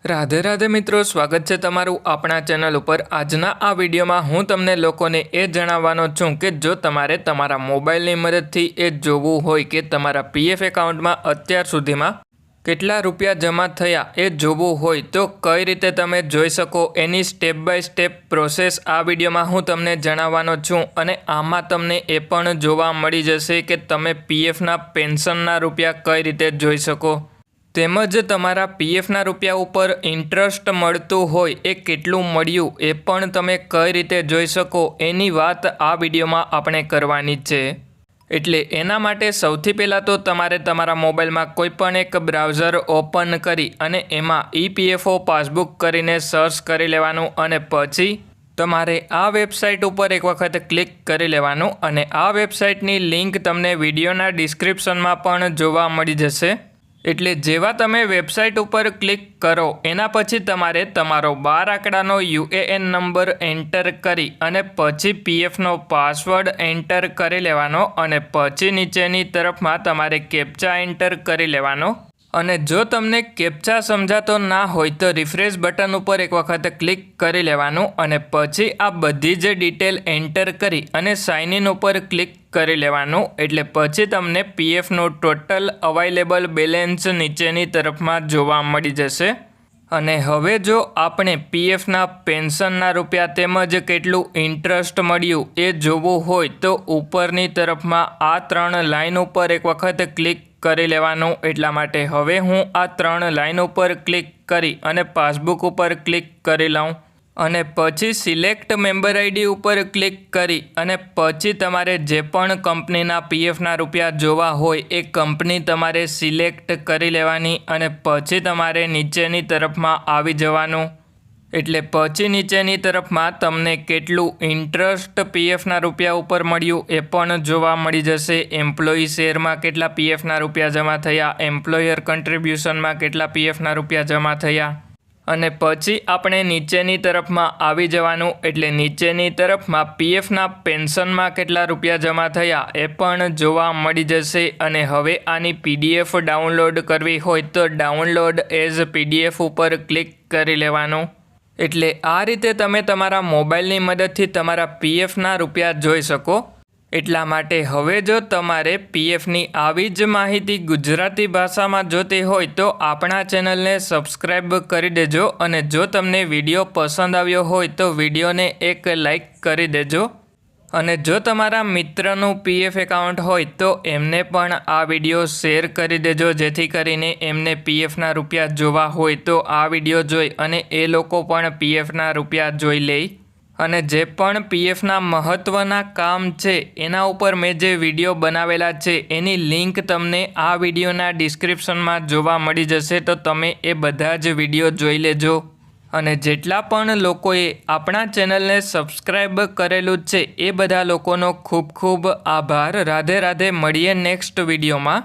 રાધે રાધે મિત્રો, સ્વાગત છે તમારું આપણા ચેનલ ઉપર। આજના આ વિડીયોમાં હું તમને લોકોને એ જણાવવાનો છું કે જો તમારે તમારા મોબાઈલની મદદથી એ જોવું હોય કે તમારા પીએફ એકાઉન્ટમાં અત્યાર સુધીમાં કેટલા રૂપિયા જમા થયા એ જોવું હોય તો કઈ રીતે તમે જોઈ શકો એની સ્ટેપ બાય સ્ટેપ પ્રોસેસ આ વિડીયોમાં હું તમને જણાવવાનો છું। અને આમાં તમને એ પણ જોવા મળી જશે કે તમે પીએફના પેન્શનના રૂપિયા કઈ રીતે જોઈ શકો, તેમજ તમારા પીએફના રૂપિયા ઉપર ઇન્ટરેસ્ટ મળતું હોય એ કેટલું મળ્યું એ પણ તમે કઈ રીતે જોઈ શકો એની વાત આ વિડીયોમાં આપણે કરવાની છે। એટલે એના માટે સૌથી પહેલાં તો તમારે તમારા મોબાઈલમાં કોઈપણ એક બ્રાઉઝર ઓપન કરી અને એમાં ઈપીએફઓ પાસબુક કરીને સર્ચ કરી લેવાનું અને પછી તમારે આ વેબસાઇટ ઉપર એક વખત ક્લિક કરી લેવાનું અને આ વેબસાઇટની લિંક તમને વિડીયોના ડિસ્ક્રિપ્શનમાં પણ જોવા મળી જશે। એટલે જેવા તમે વેબસાઇટ ઉપર ક્લિક કરો એના પછી તમારે તમારો 12 આંકડાનો યુએએન નંબર એન્ટર કરી અને પછી પીએફનો પાસવર્ડ એન્ટર કરી લેવાનો અને પછી નીચેની તરફમાં તમારે કેપ્ચા એન્ટર કરી લેવાનો અને જો તમને કેપ્ચા સમજાતો ના હોય તો રિફ્રેશ બટન ઉપર એક વખત ક્લિક કરી લેવાનું અને પછી આ બધી જ ડિટેલ એન્ટર કરી અને સાઇન ઇન ઉપર ક્લિક કરી લેવાનું। એટલે પછી તમને પીએફનું ટોટલ અવાઇલેબલ બેલેન્સ નીચેની તરફમાં જોવા મળી જશે। અને હવે જો આપણે પીએફના પેન્શનના રૂપિયા તેમજ કેટલું ઇન્ટરેસ્ટ મળ્યું એ જોવું હોય તો ઉપરની તરફમાં આ 3 લાઇન ઉપર એક વખત ક્લિક કરી લેવાનું। એટલા માટે હવે હું આ 3 લાઇન ઉપર ક્લિક કરી અને પાસબુક ઉપર ક્લિક કરી લઉં અને પછી સિલેક્ટ મેમ્બર આઈડી ઉપર ક્લિક કરી અને પછી તમારે જે પણ કંપનીના પીએફના રૂપિયા જોવા હોય એ કંપની તમારે સિલેક્ટ કરી લેવાની અને પછી તમારે નીચેની તરફમાં આવી જવાનું। એટલે પછી નીચેની તરફમાં તમને કેટલું ઇન્ટરેસ્ટ પીએફના રૂપિયા ઉપર મળ્યું એ પણ જોવા મળી જશે। એમ્પ્લોયી શેરમાં કેટલા પીએફના રૂપિયા જમા થયા, એમ્પ્લોયર કન્ટ્રીબ્યુશનમાં કેટલા પીએફના રૂપિયા જમા થયા અને પછી આપણે નીચેની તરફમાં આવી જવાનું। એટલે નીચેની તરફમાં પીએફના પેન્શનમાં કેટલા રૂપિયા જમા થયા એ પણ જોવા મળી જશે। અને હવે આની પીડીએફ ડાઉનલોડ કરવી હોય તો ડાઉનલોડ એઝ પીડીએફ ઉપર ક્લિક કરી લેવાનું। એટલે આ રીતે તમે તમારા મોબાઈલની મદદથી તમારા પીએફના રૂપિયા જોઈ શકો। એટલા માટે હવે જો તમારે પીએફની આવી જ માહિતી ગુજરાતી ભાષામાં જોતી હોય તો આપણા ચેનલને સબસ્ક્રાઈબ કરી દેજો અને જો તમને વિડીયો પસંદ આવ્યો હોય તો વિડીયોને એક લાઈક કરી દેજો અને જો તમારા મિત્રનું પીએફ એકાઉન્ટ હોય તો એમને પણ આ વિડીયો શેર કરી દેજો જેથી કરીને એમને પીએફના રૂપિયા જોવા હોય તો આ વિડીયો જોઈ અને એ લોકો પણ પીએફના રૂપિયા જોઈ લે। અને જે પણ પીએફના મહત્ત્વના કામ છે એના ઉપર મેં જે વિડીયો બનાવેલા છે એની લિંક તમને આ વિડીયોના ડિસ્ક્રિપ્શનમાં જોવા મળી જશે તો તમે એ બધા જ વિડીયો જોઈ લેજો। અને જેટલા પણ લોકોએ આપણા ચેનલને સબસ્ક્રાઈબ કરેલું છે એ બધા લોકોનો ખૂબ ખૂબ આભાર। રાધે રાધે, મળીએ નેક્સ્ટ વિડીયોમાં।